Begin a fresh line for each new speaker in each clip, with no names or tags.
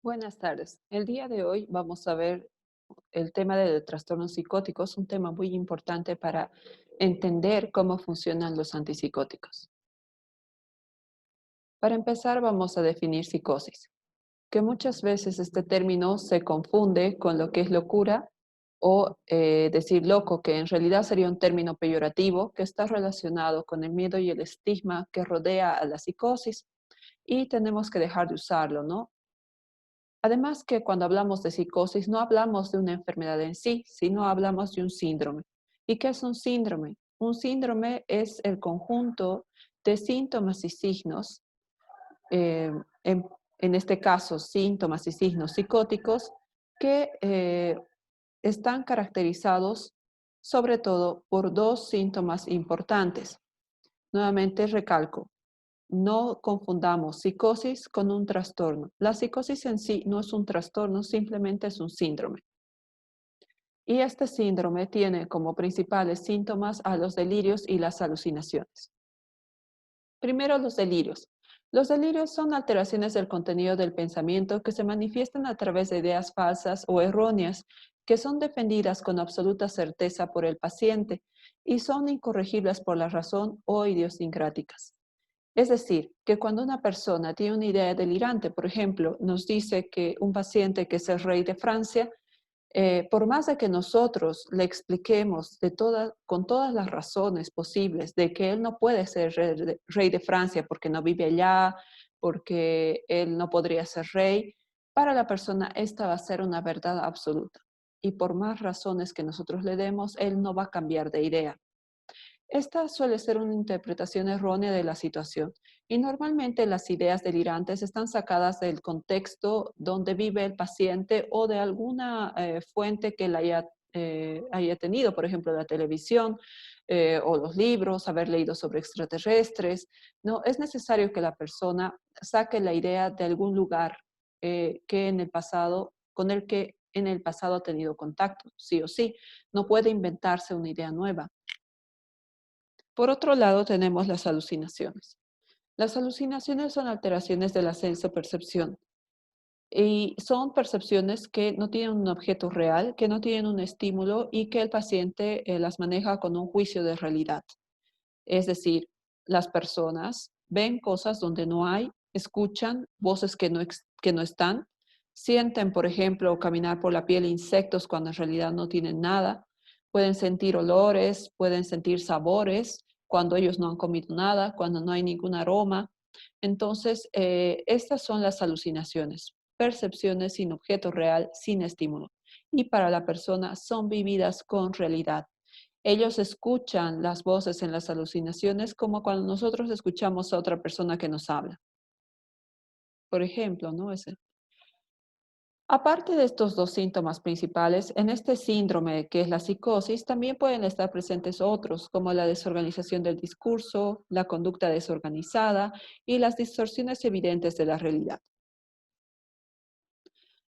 Buenas tardes. El día de hoy vamos a ver el tema de trastornos psicóticos, un tema muy importante para entender cómo funcionan los antipsicóticos. Para empezar, vamos a definir psicosis, que muchas veces este término se confunde con lo que es locura o decir loco, que en realidad sería un término peyorativo que está relacionado con el miedo y el estigma que rodea a la psicosis y tenemos que dejar de usarlo, ¿no? Además que cuando hablamos de psicosis no hablamos de una enfermedad en sí, sino hablamos de un síndrome. ¿Y qué es un síndrome? Un síndrome es el conjunto de síntomas y signos, eh, en, en este caso síntomas y signos psicóticos, que están caracterizados sobre todo por dos síntomas importantes. Nuevamente recalco, no confundamos psicosis con un trastorno. La psicosis en sí no es un trastorno, simplemente es un síndrome. Y este síndrome tiene como principales síntomas a los delirios y las alucinaciones. Primero, los delirios. Los delirios son alteraciones del contenido del pensamiento que se manifiestan a través de ideas falsas o erróneas que son defendidas con absoluta certeza por el paciente y son incorregibles por la razón o idiosincráticas. Es decir, que cuando una persona tiene una idea delirante, por ejemplo, nos dice que un paciente que es el rey de Francia, por más de que nosotros le expliquemos con todas las razones posibles de que él no puede ser rey de Francia porque no vive allá, porque él no podría ser rey, para la persona esta va a ser una verdad absoluta. Y por más razones que nosotros le demos, él no va a cambiar de idea. Esta suele ser una interpretación errónea de la situación y normalmente las ideas delirantes están sacadas del contexto donde vive el paciente o de alguna fuente que haya tenido, por ejemplo, la televisión o los libros, haber leído sobre extraterrestres. No, es necesario que la persona saque la idea de algún lugar que en el pasado, con el que en el pasado ha tenido contacto, sí o sí. No puede inventarse una idea nueva. Por otro lado, tenemos las alucinaciones. Las alucinaciones son alteraciones de la senso-percepción y son percepciones que no tienen un objeto real, que no tienen un estímulo y que el paciente las maneja con un juicio de realidad. Es decir, las personas ven cosas donde no hay, escuchan voces que no están, sienten, por ejemplo, caminar por la piel insectos cuando en realidad no tienen nada, pueden sentir olores, pueden sentir sabores cuando ellos no han comido nada, cuando no hay ningún aroma. Entonces, estas son las alucinaciones, percepciones sin objeto real, sin estímulo. Y para la persona son vividas con realidad. Ellos escuchan las voces en las alucinaciones como cuando nosotros escuchamos a otra persona que nos habla. Por ejemplo, ¿no? Aparte de estos dos síntomas principales, en este síndrome que es la psicosis, también pueden estar presentes otros, como la desorganización del discurso, la conducta desorganizada y las distorsiones evidentes de la realidad.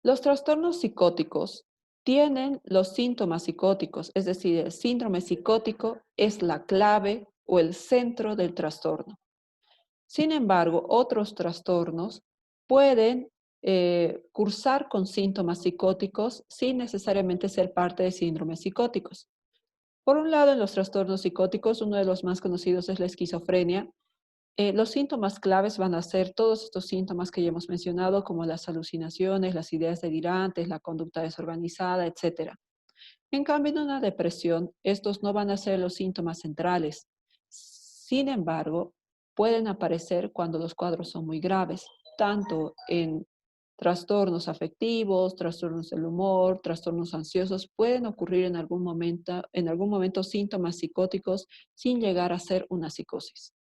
Los trastornos psicóticos tienen los síntomas psicóticos, es decir, el síndrome psicótico es la clave o el centro del trastorno. Sin embargo, otros trastornos pueden cursar con síntomas psicóticos sin necesariamente ser parte de síndromes psicóticos. Por un lado, en los trastornos psicóticos, uno de los más conocidos es la esquizofrenia. Los síntomas claves van a ser todos estos síntomas que ya hemos mencionado, como las alucinaciones, las ideas delirantes, la conducta desorganizada, etcétera. En cambio, en una depresión, estos no van a ser los síntomas centrales. Sin embargo, pueden aparecer cuando los cuadros son muy graves, tanto en trastornos afectivos, trastornos del humor, trastornos ansiosos, pueden ocurrir en algún momento síntomas psicóticos sin llegar a ser una psicosis.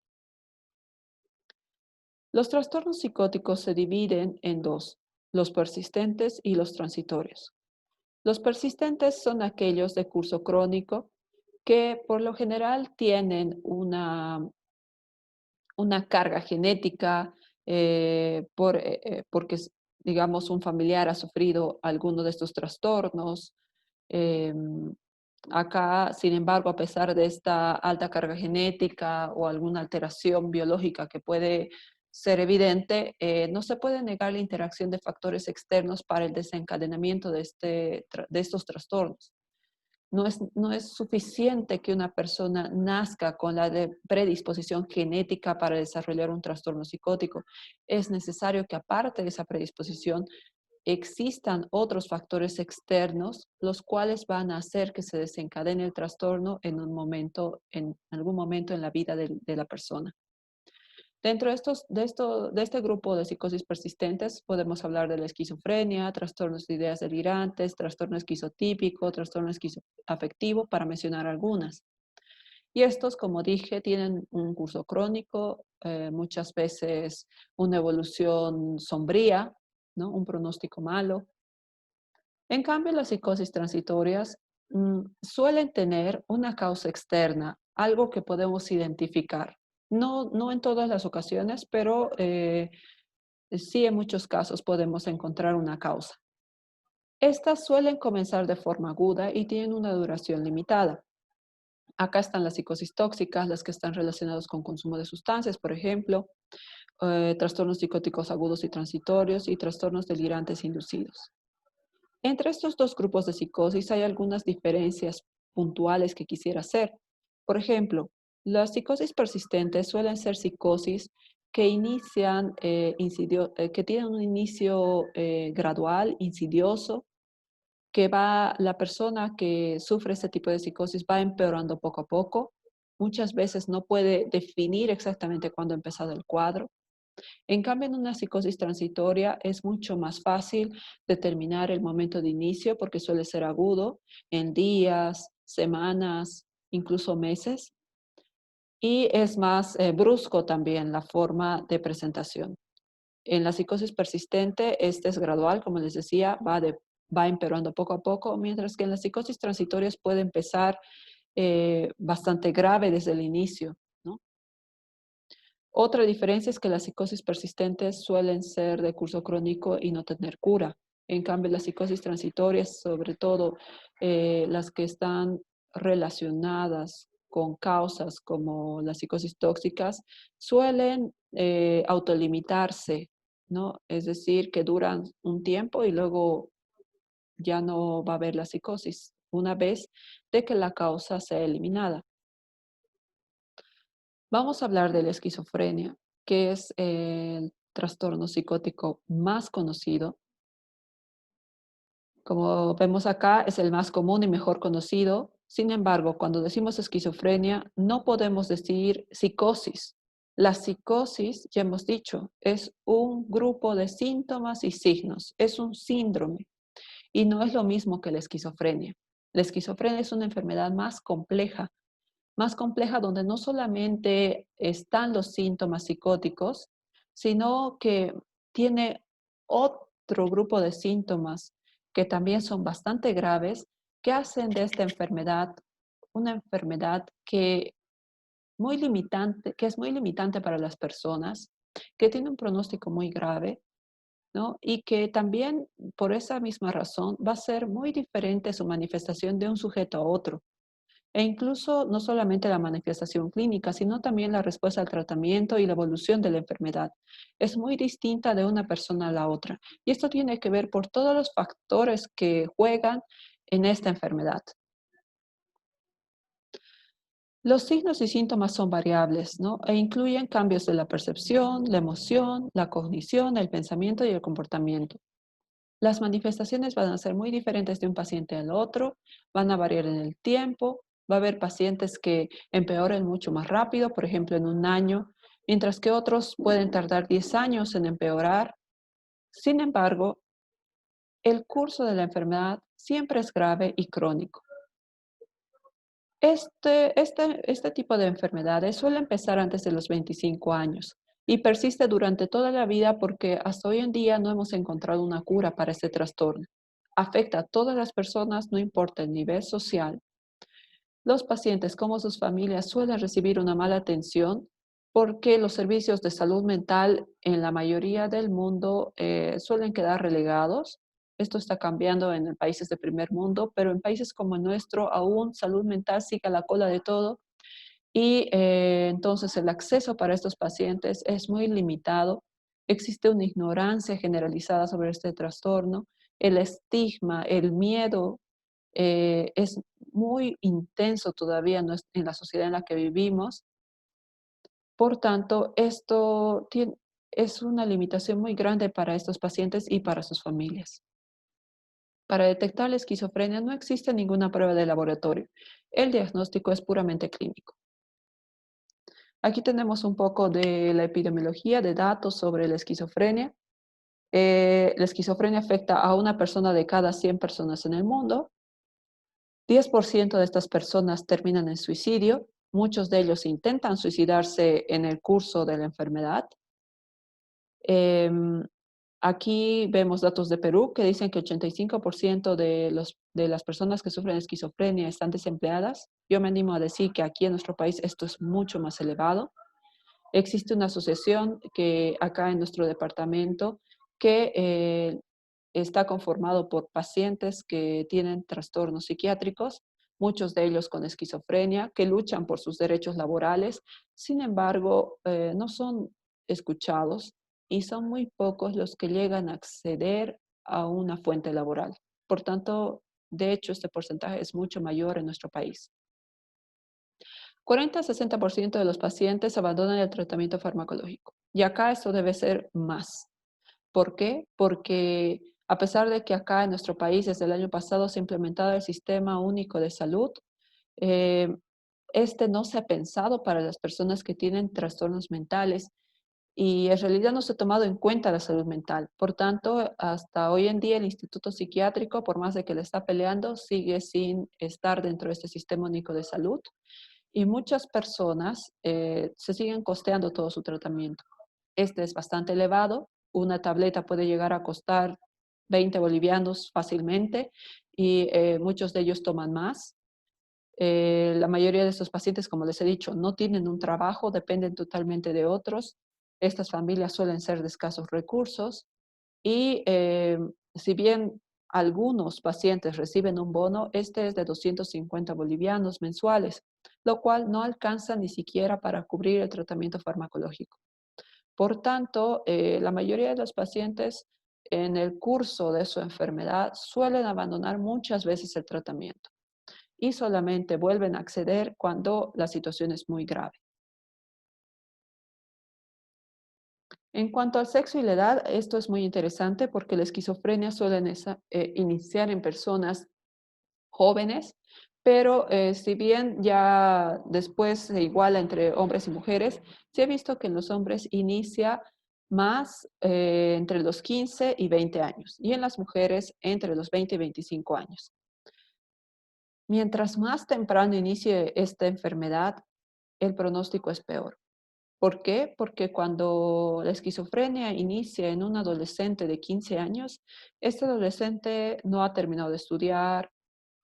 Los trastornos psicóticos se dividen en dos, los persistentes y los transitorios. Los persistentes son aquellos de curso crónico que por lo general tienen una carga genética porque, digamos, un familiar ha sufrido alguno de estos trastornos. Em, Acá, sin embargo, a pesar de esta alta carga genética o alguna alteración biológica que puede ser evidente, no se puede negar la interacción de factores externos para el desencadenamiento de estos trastornos. No es suficiente que una persona nazca con la predisposición genética para desarrollar un trastorno psicótico. Es necesario que aparte de esa predisposición existan otros factores externos, los cuales van a hacer que se desencadene el trastorno en algún momento en la vida de la persona. Dentro de este grupo de psicosis persistentes podemos hablar de la esquizofrenia, trastornos de ideas delirantes, trastorno esquizotípico, trastorno esquizoafectivo, para mencionar algunas. Y estos, como dije, tienen un curso crónico, muchas veces una evolución sombría, ¿no? Un pronóstico malo. En cambio, las psicosis transitorias suelen tener una causa externa, algo que podemos identificar. No en todas las ocasiones, pero sí en muchos casos podemos encontrar una causa. Estas suelen comenzar de forma aguda y tienen una duración limitada. Acá están las psicosis tóxicas, las que están relacionadas con consumo de sustancias, por ejemplo, trastornos psicóticos agudos y transitorios y trastornos delirantes inducidos. Entre estos dos grupos de psicosis hay algunas diferencias puntuales que quisiera hacer. Por ejemplo, las psicosis persistentes suelen ser psicosis que que tienen un inicio gradual, insidioso, la persona que sufre este tipo de psicosis va empeorando poco a poco. Muchas veces no puede definir exactamente cuándo ha empezado el cuadro. En cambio, en una psicosis transitoria es mucho más fácil determinar el momento de inicio porque suele ser agudo en días, semanas, incluso meses. Y es más brusco también la forma de presentación. En la psicosis persistente, este es gradual, como les decía, va empeorando poco a poco, mientras que en las psicosis transitorias puede empezar bastante grave desde el inicio, ¿no? Otra diferencia es que las psicosis persistentes suelen ser de curso crónico y no tener cura. En cambio, las psicosis transitorias, sobre todo las que están relacionadas con causas como las psicosis tóxicas, suelen autolimitarse, ¿no? Es decir, que duran un tiempo y luego ya no va a haber la psicosis una vez de que la causa sea eliminada. Vamos a hablar de la esquizofrenia, que es el trastorno psicótico más conocido. Como vemos acá, es el más común y mejor conocido. Sin embargo, cuando decimos esquizofrenia, no podemos decir psicosis. La psicosis, ya hemos dicho, es un grupo de síntomas y signos, es un síndrome y no es lo mismo que la esquizofrenia. La esquizofrenia es una enfermedad más compleja donde no solamente están los síntomas psicóticos, sino que tiene otro grupo de síntomas que también son bastante graves, que hacen de esta enfermedad una enfermedad que es muy limitante para las personas, que tiene un pronóstico muy grave, ¿no? Y que también por esa misma razón va a ser muy diferente su manifestación de un sujeto a otro. E incluso no solamente la manifestación clínica, sino también la respuesta al tratamiento y la evolución de la enfermedad. Es muy distinta de una persona a la otra. Y esto tiene que ver por todos los factores que juegan en esta enfermedad. Los signos y síntomas son variables, ¿no? E incluyen cambios de la percepción, la emoción, la cognición, el pensamiento y el comportamiento. Las manifestaciones van a ser muy diferentes de un paciente al otro, van a variar en el tiempo, va a haber pacientes que empeoren mucho más rápido, por ejemplo, en un año, mientras que otros pueden tardar 10 años en empeorar. Sin embargo, el curso de la enfermedad siempre es grave y crónico. Este tipo de enfermedades suele empezar antes de los 25 años y persiste durante toda la vida porque hasta hoy en día no hemos encontrado una cura para este trastorno. Afecta a todas las personas, no importa el nivel social. Los pacientes como sus familias suelen recibir una mala atención porque los servicios de salud mental en la mayoría del mundo suelen quedar relegados. Esto está cambiando en países de primer mundo, pero en países como el nuestro aún salud mental sigue a la cola de todo Y entonces el acceso para estos pacientes es muy limitado. Existe una ignorancia generalizada sobre este trastorno. El estigma, el miedo es muy intenso todavía en la sociedad en la que vivimos. Por tanto, es una limitación muy grande para estos pacientes y para sus familias. Para detectar la esquizofrenia no existe ninguna prueba de laboratorio. El diagnóstico es puramente clínico. Aquí tenemos un poco de la epidemiología, de datos sobre la esquizofrenia. La esquizofrenia afecta a una persona de cada 100 personas en el mundo. 10% de estas personas terminan en suicidio. Muchos de ellos intentan suicidarse en el curso de la enfermedad. Em, Aquí vemos datos de Perú que dicen que 85% de las personas que sufren esquizofrenia están desempleadas. Yo me animo a decir que aquí en nuestro país esto es mucho más elevado. Existe una asociación que acá en nuestro departamento que está conformado por pacientes que tienen trastornos psiquiátricos, muchos de ellos con esquizofrenia, que luchan por sus derechos laborales. Sin embargo, no son escuchados y son muy pocos los que llegan a acceder a una fuente laboral. Por tanto, de hecho, este porcentaje es mucho mayor en nuestro país. 40 a 60% de los pacientes abandonan el tratamiento farmacológico. Y acá esto debe ser más. ¿Por qué? Porque a pesar de que acá en nuestro país desde el año pasado se ha implementado el Sistema Único de Salud, eh, este no se ha pensado para las personas que tienen trastornos mentales y en realidad no se ha tomado en cuenta la salud mental. Por tanto, hasta hoy en día el Instituto Psiquiátrico, por más de que le está peleando, sigue sin estar dentro de este Sistema Único de Salud y muchas personas se siguen costeando todo su tratamiento. Este es bastante elevado. Una tableta puede llegar a costar 20 bolivianos fácilmente y muchos de ellos toman más. La mayoría de estos pacientes, como les he dicho, no tienen un trabajo, dependen totalmente de otros. Estas familias suelen ser de escasos recursos y si bien algunos pacientes reciben un bono, este es de 250 bolivianos mensuales, lo cual no alcanza ni siquiera para cubrir el tratamiento farmacológico. Por tanto, la mayoría de los pacientes en el curso de su enfermedad suelen abandonar muchas veces el tratamiento y solamente vuelven a acceder cuando la situación es muy grave. En cuanto al sexo y la edad, esto es muy interesante porque la esquizofrenia suele iniciar en personas jóvenes, pero si bien ya después se iguala entre hombres y mujeres, se ha visto que en los hombres inicia más entre los 15 y 20 años y en las mujeres entre los 20 y 25 años. Mientras más temprano inicie esta enfermedad, el pronóstico es peor. ¿Por qué? Porque cuando la esquizofrenia inicia en un adolescente de 15 años, este adolescente no ha terminado de estudiar,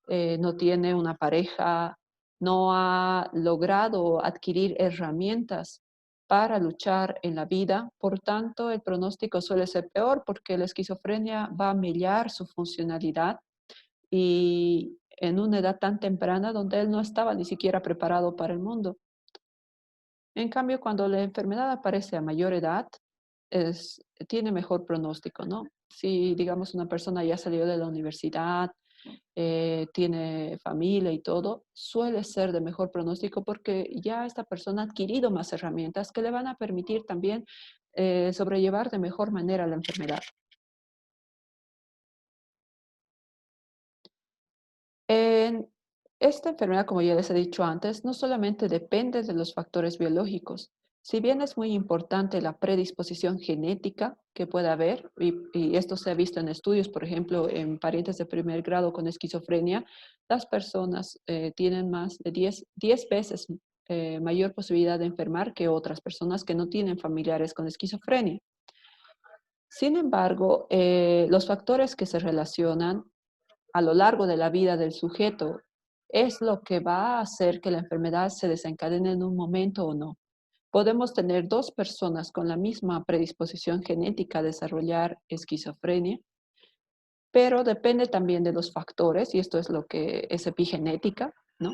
no tiene una pareja, no ha logrado adquirir herramientas para luchar en la vida. Por tanto, el pronóstico suele ser peor porque la esquizofrenia va a mellar su funcionalidad y en una edad tan temprana donde él no estaba ni siquiera preparado para el mundo. En cambio, cuando la enfermedad aparece a mayor edad, tiene mejor pronóstico, ¿no? Si, digamos, una persona ya salió de la universidad, tiene familia y todo, suele ser de mejor pronóstico porque ya esta persona ha adquirido más herramientas que le van a permitir también sobrellevar de mejor manera la enfermedad. En esta enfermedad, como ya les he dicho antes, no solamente depende de los factores biológicos. Si bien es muy importante la predisposición genética que pueda haber, y esto se ha visto en estudios, por ejemplo, en parientes de primer grado con esquizofrenia, las personas tienen más de 10 veces mayor posibilidad de enfermar que otras personas que no tienen familiares con esquizofrenia. Sin embargo, los factores que se relacionan a lo largo de la vida del sujeto es lo que va a hacer que la enfermedad se desencadene en un momento o no. Podemos tener dos personas con la misma predisposición genética a desarrollar esquizofrenia, pero depende también de los factores, y esto es lo que es epigenética, ¿no?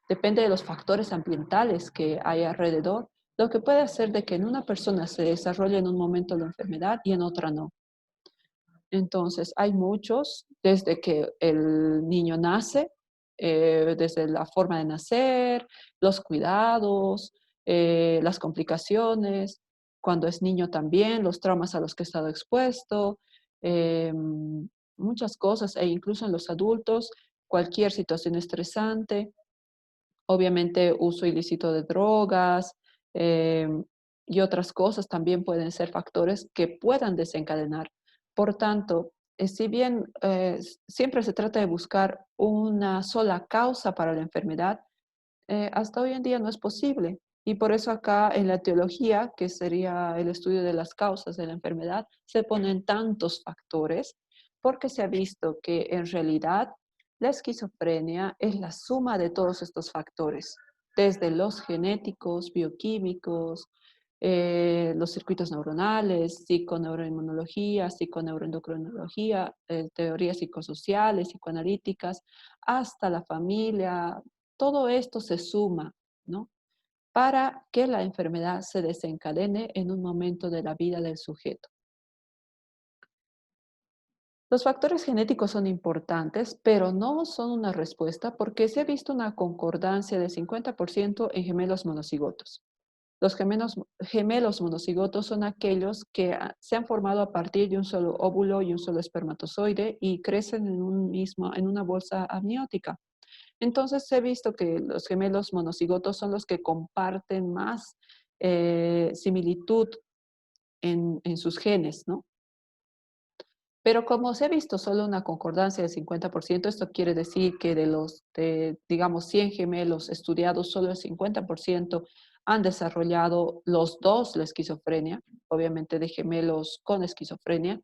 Depende de los factores ambientales que hay alrededor, lo que puede hacer de que en una persona se desarrolle en un momento la enfermedad y en otra no. Entonces, hay muchos, desde que el niño nace, desde la forma de nacer, los cuidados, las complicaciones, cuando es niño también, los traumas a los que ha estado expuesto, muchas cosas, e incluso en los adultos, cualquier situación estresante, obviamente uso ilícito de drogas, y otras cosas también pueden ser factores que puedan desencadenar. Por tanto, si bien siempre se trata de buscar una sola causa para la enfermedad, hasta hoy en día no es posible. Y por eso acá en la etiología, que sería el estudio de las causas de la enfermedad, se ponen tantos factores porque se ha visto que en realidad la esquizofrenia es la suma de todos estos factores, desde los genéticos, bioquímicos, los circuitos neuronales, psiconeuroinmunología, psiconeuroendocrinología, teorías psicosociales, psicoanalíticas, hasta la familia. Todo esto se suma, ¿no? Para que la enfermedad se desencadene en un momento de la vida del sujeto. Los factores genéticos son importantes, pero no son una respuesta porque se ha visto una concordancia de 50% en gemelos monocigotos. Los gemelos monocigotos son aquellos que se han formado a partir de un solo óvulo y un solo espermatozoide y crecen en una bolsa amniótica. Entonces he visto que los gemelos monocigotos son los que comparten más similitud en sus genes, ¿no? Pero como se ha visto solo una concordancia del 50%, esto quiere decir que digamos, 100 gemelos estudiados, solo el 50% han desarrollado los dos la esquizofrenia, obviamente de gemelos con esquizofrenia.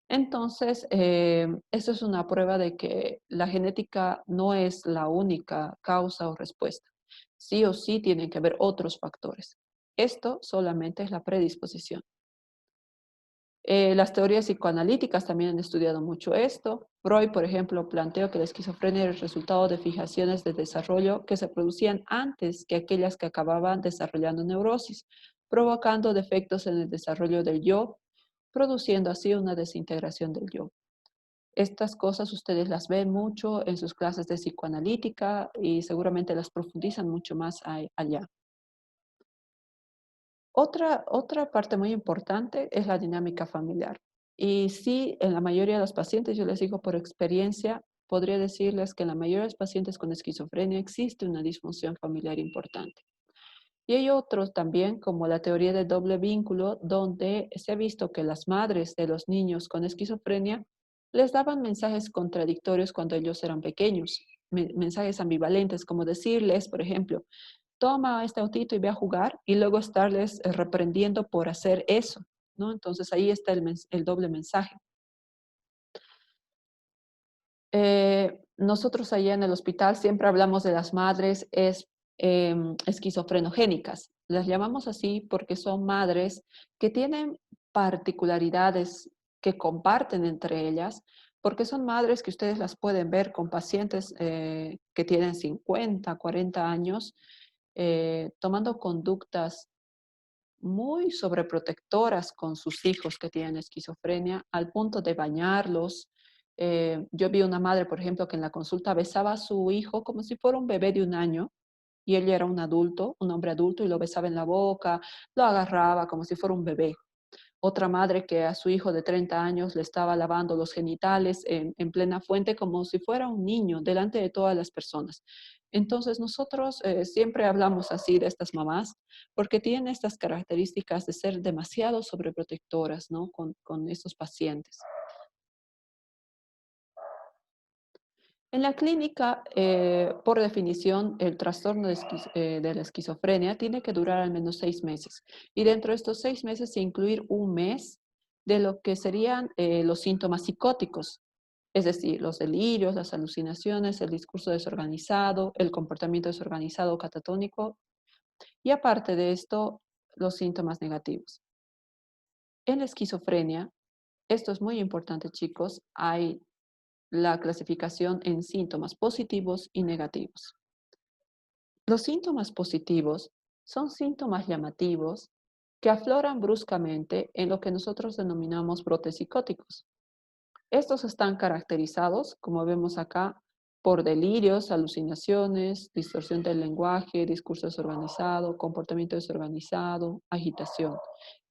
Entonces, eso es una prueba de que la genética no es la única causa o respuesta. Sí o sí tienen que haber otros factores. Esto solamente es la predisposición. Las teorías psicoanalíticas también han estudiado mucho esto. Freud, por ejemplo, planteó que la esquizofrenia era el resultado de fijaciones de desarrollo que se producían antes que aquellas que acababan desarrollando neurosis, provocando defectos en el desarrollo del yo, produciendo así una desintegración del yo. Estas cosas ustedes las ven mucho en sus clases de psicoanalítica y seguramente las profundizan mucho más allá. Otra parte muy importante es la dinámica familiar. Y sí, en la mayoría de los pacientes, yo les digo por experiencia, podría decirles que en la mayoría de los pacientes con esquizofrenia existe una disfunción familiar importante. Y hay otros también, como la teoría del doble vínculo, donde se ha visto que las madres de los niños con esquizofrenia les daban mensajes contradictorios cuando ellos eran pequeños, mensajes ambivalentes, como decirles, por ejemplo, toma este autito y ve a jugar, y luego estarles reprendiendo por hacer eso, ¿no? Entonces ahí está el doble mensaje. Nosotros allá en el hospital siempre hablamos de las madres esquizofrenogénicas. Las llamamos así porque son madres que tienen particularidades que comparten entre ellas, porque son madres que ustedes las pueden ver con pacientes que tienen 50, 40 años, tomando conductas muy sobreprotectoras con sus hijos que tienen esquizofrenia, al punto de bañarlos. Yo vi una madre, por ejemplo, que en la consulta besaba a su hijo como si fuera un bebé de 1 año, y él ya era un adulto, un hombre adulto, y lo besaba en la boca, lo agarraba como si fuera un bebé. Otra madre que a su hijo de 30 años le estaba lavando los genitales en plena fuente como si fuera un niño delante de todas las personas. Entonces nosotros siempre hablamos así de estas mamás porque tienen estas características de ser demasiado sobreprotectoras, ¿no? Con estos pacientes. En la clínica, por definición, el trastorno de la esquizofrenia tiene que durar al menos 6 meses. Y dentro de estos 6 meses, incluir un mes de lo que serían los síntomas psicóticos, es decir, los delirios, las alucinaciones, el discurso desorganizado, el comportamiento desorganizado o catatónico, y aparte de esto, los síntomas negativos. En la esquizofrenia, esto es muy importante, chicos, hay la clasificación en síntomas positivos y negativos. Los síntomas positivos son síntomas llamativos que afloran bruscamente en lo que nosotros denominamos brotes psicóticos. Estos están caracterizados, como vemos acá, por delirios, alucinaciones, distorsión del lenguaje, discurso desorganizado, comportamiento desorganizado, agitación,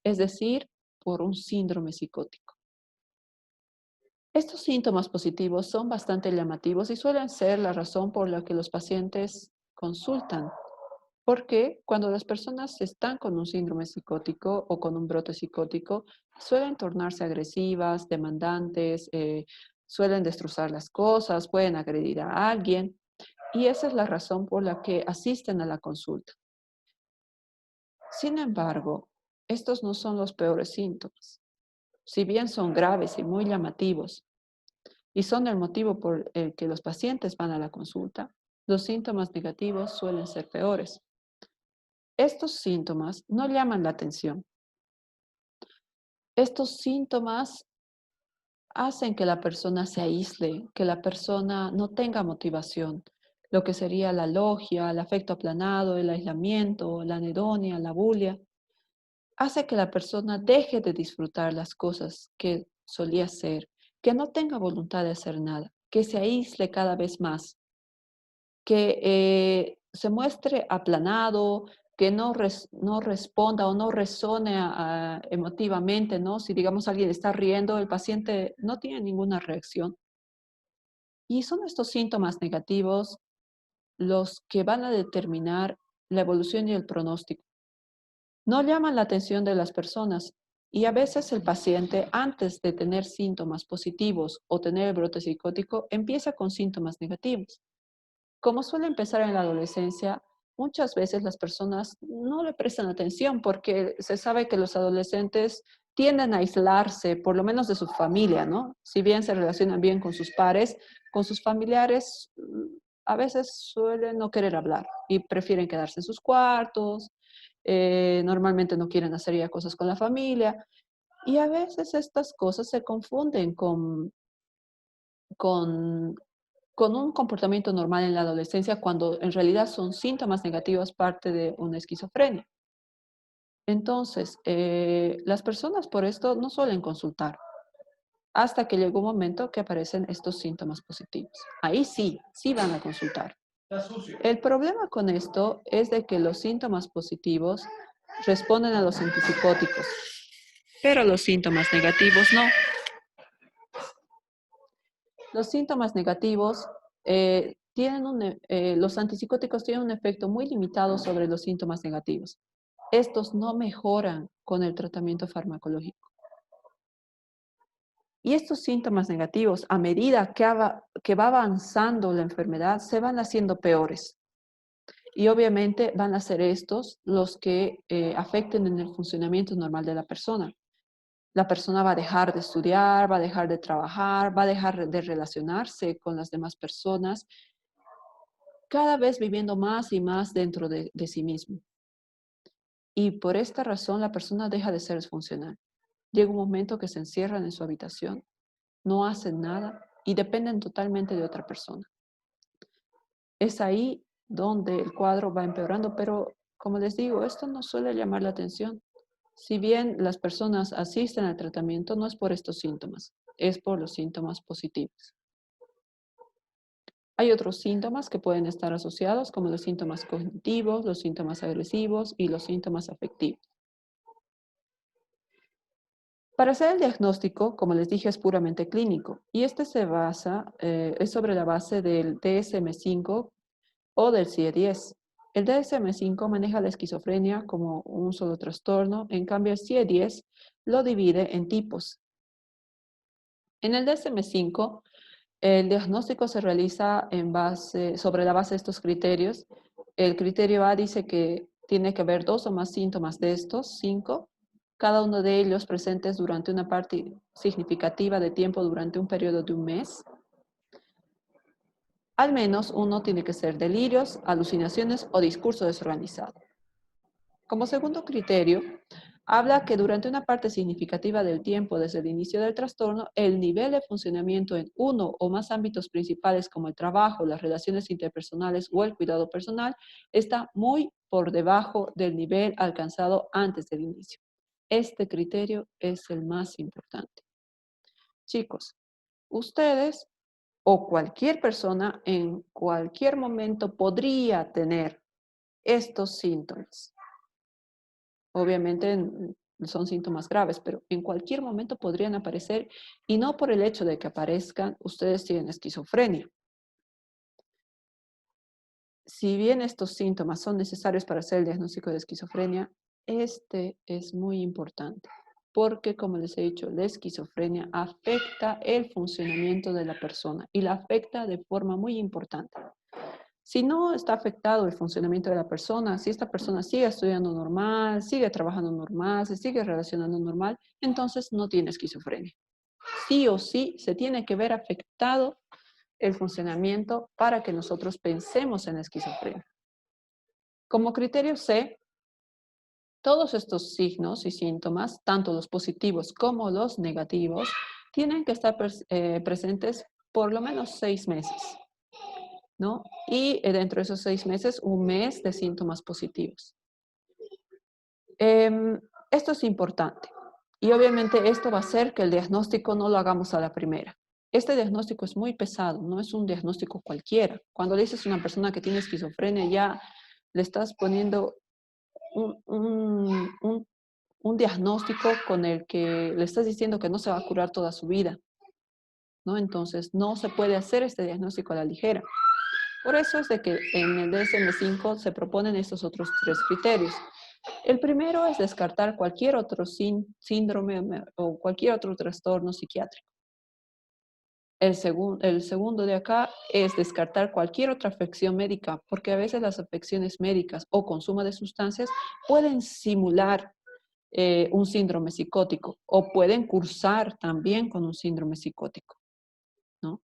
es decir, por un síndrome psicótico. Estos síntomas positivos son bastante llamativos y suelen ser la razón por la que los pacientes consultan, porque cuando las personas están con un síndrome psicótico o con un brote psicótico, suelen tornarse agresivas, demandantes, suelen destrozar las cosas, pueden agredir a alguien, y esa es la razón por la que asisten a la consulta. Sin embargo, estos no son los peores síntomas. Si bien son graves y muy llamativos, y son el motivo por el que los pacientes van a la consulta, los síntomas negativos suelen ser peores. Estos síntomas no llaman la atención. Estos síntomas hacen que la persona se aísle, que la persona no tenga motivación, lo que sería la logia, el afecto aplanado, el aislamiento, la anedonia, la bulia, hace que la persona deje de disfrutar las cosas que solía hacer, que no tenga voluntad de hacer nada, que se aísle cada vez más, que se muestre aplanado, que no responda o no resone emotivamente, ¿no? Si digamos alguien está riendo, el paciente no tiene ninguna reacción. Y son estos síntomas negativos los que van a determinar la evolución y el pronóstico. No llaman la atención de las personas y a veces el paciente, antes de tener síntomas positivos o tener el brote psicótico, empieza con síntomas negativos. Como suele empezar en la adolescencia, muchas veces las personas no le prestan atención porque se sabe que los adolescentes tienden a aislarse, por lo menos de su familia, ¿no? Si bien se relacionan bien con sus pares, con sus familiares, a veces suelen no querer hablar y prefieren quedarse en sus cuartos, normalmente no quieren hacer ya cosas con la familia y a veces estas cosas se confunden con con un comportamiento normal en la adolescencia cuando en realidad son síntomas negativos parte de una esquizofrenia. Entonces, las personas por esto no suelen consultar hasta que llega un momento que aparecen estos síntomas positivos. Ahí sí, sí van a consultar. El problema con esto es de que los síntomas positivos responden a los antipsicóticos, pero los síntomas negativos no. Los síntomas negativos los antipsicóticos tienen un efecto muy limitado sobre los síntomas negativos. Estos no mejoran con el tratamiento farmacológico. Y estos síntomas negativos, a medida que va avanzando la enfermedad, se van haciendo peores. Y obviamente van a ser estos los que afecten en el funcionamiento normal de la persona. La persona va a dejar de estudiar, va a dejar de trabajar, va a dejar de relacionarse con las demás personas, cada vez viviendo más y más dentro de sí mismo. Y por esta razón la persona deja de ser funcional. Llega un momento que se encierran en su habitación, no hacen nada y dependen totalmente de otra persona. Es ahí donde el cuadro va empeorando, pero como les digo, esto no suele llamar la atención. Si bien las personas asisten al tratamiento, no es por estos síntomas, es por los síntomas positivos. Hay otros síntomas que pueden estar asociados, como los síntomas cognitivos, los síntomas agresivos y los síntomas afectivos. Para hacer el diagnóstico, como les dije, es puramente clínico y este es sobre la base del DSM-5 o del CIE-10. El DSM-5 maneja la esquizofrenia como un solo trastorno, en cambio el CIE-10 lo divide en tipos. En el DSM-5, el diagnóstico se realiza sobre la base de estos criterios. El criterio A dice que tiene que haber 2 o más síntomas de estos 5, cada uno de ellos presentes durante una parte significativa de tiempo durante un periodo de un mes. Al menos uno tiene que ser delirios, alucinaciones o discurso desorganizado. Como segundo criterio, habla que durante una parte significativa del tiempo desde el inicio del trastorno, el nivel de funcionamiento en uno o más ámbitos principales como el trabajo, las relaciones interpersonales o el cuidado personal está muy por debajo del nivel alcanzado antes del inicio. Este criterio es el más importante. Chicos, ustedes o cualquier persona en cualquier momento podría tener estos síntomas. Obviamente son síntomas graves, pero en cualquier momento podrían aparecer y no por el hecho de que aparezcan, ustedes tienen esquizofrenia. Si bien estos síntomas son necesarios para hacer el diagnóstico de esquizofrenia, este es muy importante, porque como les he dicho, la esquizofrenia afecta el funcionamiento de la persona y la afecta de forma muy importante. Si no está afectado el funcionamiento de la persona, si esta persona sigue estudiando normal, sigue trabajando normal, se sigue relacionando normal, entonces no tiene esquizofrenia. Sí o sí se tiene que ver afectado el funcionamiento para que nosotros pensemos en esquizofrenia. Como criterio C, todos estos signos y síntomas, tanto los positivos como los negativos, tienen que estar presentes por lo menos 6 meses, ¿no? Y dentro de esos 6 meses, un mes de síntomas positivos. Esto es importante. Y obviamente esto va a hacer que el diagnóstico no lo hagamos a la primera. Este diagnóstico es muy pesado, no es un diagnóstico cualquiera. Cuando le dices a una persona que tiene esquizofrenia, ya le estás poniendo un diagnóstico con el que le estás diciendo que no se va a curar toda su vida, ¿no? Entonces, no se puede hacer este diagnóstico a la ligera. Por eso es de que en el DSM-5 se proponen estos otros 3 criterios. El primero es descartar cualquier otro síndrome o cualquier otro trastorno psiquiátrico. El segundo de acá es descartar cualquier otra afección médica, porque a veces las afecciones médicas o consumo de sustancias pueden simular un síndrome psicótico o pueden cursar también con un síndrome psicótico, ¿no?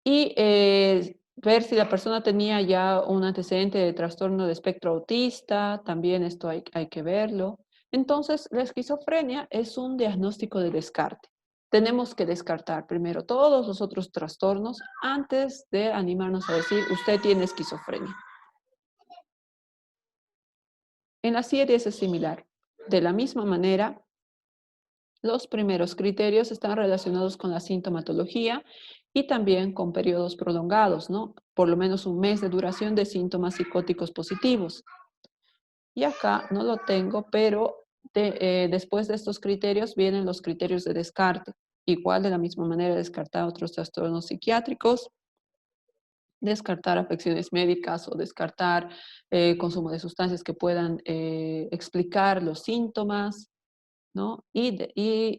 Y ver si la persona tenía ya un antecedente de trastorno de espectro autista, también esto hay que verlo. Entonces, la esquizofrenia es un diagnóstico de descarte. Tenemos que descartar primero todos los otros trastornos antes de animarnos a decir, usted tiene esquizofrenia. En la CIE-10 es similar. De la misma manera, los primeros criterios están relacionados con la sintomatología y también con periodos prolongados, ¿no? Por lo menos un mes de duración de síntomas psicóticos positivos. Y acá no lo tengo, pero después de estos criterios vienen los criterios de descarte. Igual de la misma manera descartar otros trastornos psiquiátricos, descartar afecciones médicas o descartar consumo de sustancias que puedan explicar los síntomas, ¿no? Y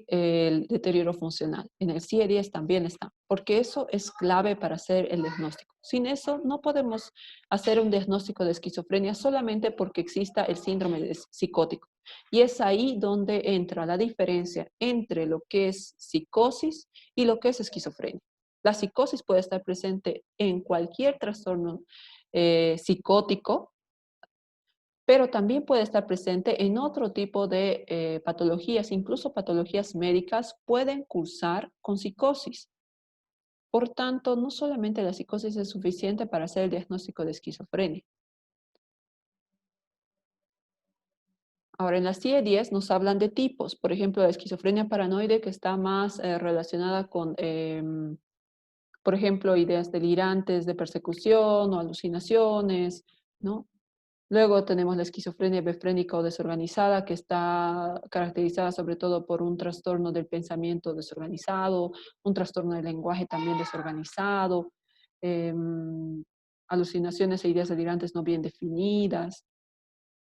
el deterioro funcional. En el CIE-10 también está, porque eso es clave para hacer el diagnóstico. Sin eso, no podemos hacer un diagnóstico de esquizofrenia solamente porque exista el síndrome psicótico. Y es ahí donde entra la diferencia entre lo que es psicosis y lo que es esquizofrenia. La psicosis puede estar presente en cualquier trastorno psicótico, pero también puede estar presente en otro tipo de patologías, incluso patologías médicas pueden cursar con psicosis. Por tanto, no solamente la psicosis es suficiente para hacer el diagnóstico de esquizofrenia. Ahora, en la CIE-10 nos hablan de tipos, por ejemplo, la esquizofrenia paranoide que está más relacionada con, por ejemplo, ideas delirantes de persecución o alucinaciones, ¿no? Luego tenemos la esquizofrenia befrénica o desorganizada, que está caracterizada sobre todo por un trastorno del pensamiento desorganizado, un trastorno del lenguaje también desorganizado, alucinaciones e ideas delirantes no bien definidas.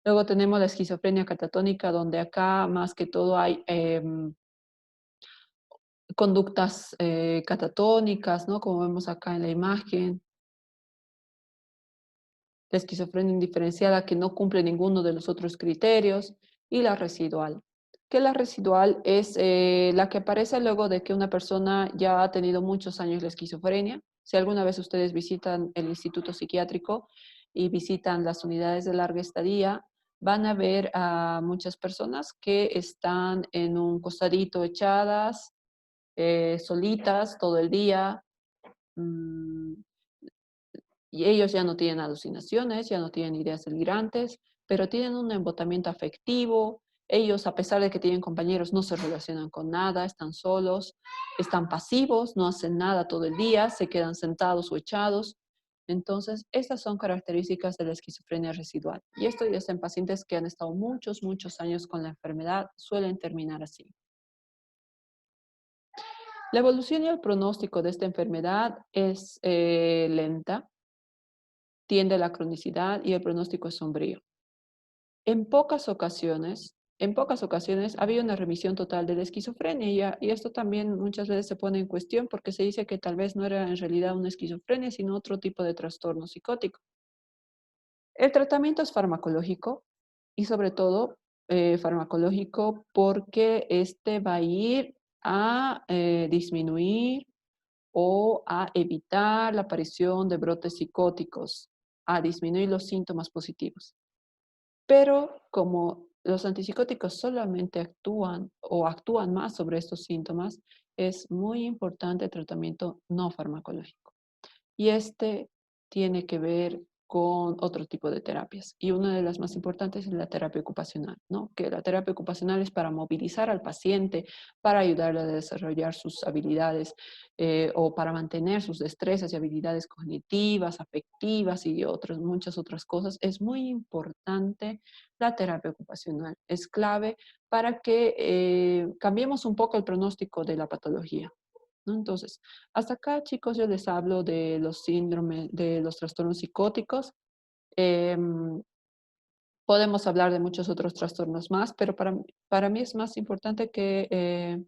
Luego tenemos la esquizofrenia catatónica, donde acá más que todo hay conductas catatónicas, ¿no? Como vemos acá en la imagen. La esquizofrenia indiferenciada que no cumple ninguno de los otros criterios, y la residual. Que la residual es la que aparece luego de que una persona ya ha tenido muchos años la esquizofrenia. Si alguna vez ustedes visitan el instituto psiquiátrico y visitan las unidades de larga estadía, van a ver a muchas personas que están en un costadito echadas, solitas todo el día, mm, y ellos ya no tienen alucinaciones, ya no tienen ideas delirantes, pero tienen un embotamiento afectivo. Ellos, a pesar de que tienen compañeros, no se relacionan con nada, están solos, están pasivos, no hacen nada todo el día, se quedan sentados o echados. Entonces, estas son características de la esquizofrenia residual. Y esto ya es en pacientes que han estado muchos, muchos años con la enfermedad, suelen terminar así. La evolución y el pronóstico de esta enfermedad es lenta, tiende a la cronicidad y el pronóstico es sombrío. En pocas ocasiones había una remisión total de la esquizofrenia y esto también muchas veces se pone en cuestión porque se dice que tal vez no era en realidad una esquizofrenia, sino otro tipo de trastorno psicótico. El tratamiento es farmacológico y sobre todo farmacológico porque este va a ir a disminuir o a evitar la aparición de brotes psicóticos, a disminuir los síntomas positivos. Pero como los antipsicóticos solamente actúan o actúan más sobre estos síntomas, es muy importante el tratamiento no farmacológico. Y este tiene que ver con otro tipo de terapias. Y una de las más importantes es la terapia ocupacional, ¿no? Que la terapia ocupacional es para movilizar al paciente, para ayudarle a desarrollar sus habilidades o para mantener sus destrezas y habilidades cognitivas, afectivas y muchas otras cosas. Es muy importante la terapia ocupacional. Es clave para que cambiemos un poco el pronóstico de la patología, ¿no? Entonces, hasta acá, chicos, yo les hablo de los síndromes, de los trastornos psicóticos. Em, Podemos hablar de muchos otros trastornos más, pero para mí es más importante que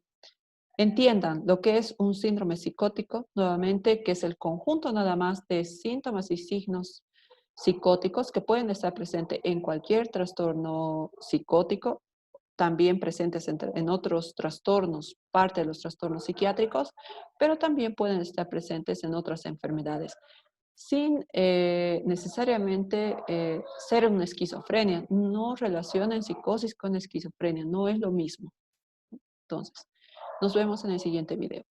entiendan lo que es un síndrome psicótico, nuevamente, que es el conjunto nada más de síntomas y signos psicóticos que pueden estar presentes en cualquier trastorno psicótico, también presentes en otros trastornos, parte de los trastornos psiquiátricos, pero también pueden estar presentes en otras enfermedades, sin necesariamente ser una esquizofrenia. No relacionen psicosis con esquizofrenia, no es lo mismo. Entonces, nos vemos en el siguiente video.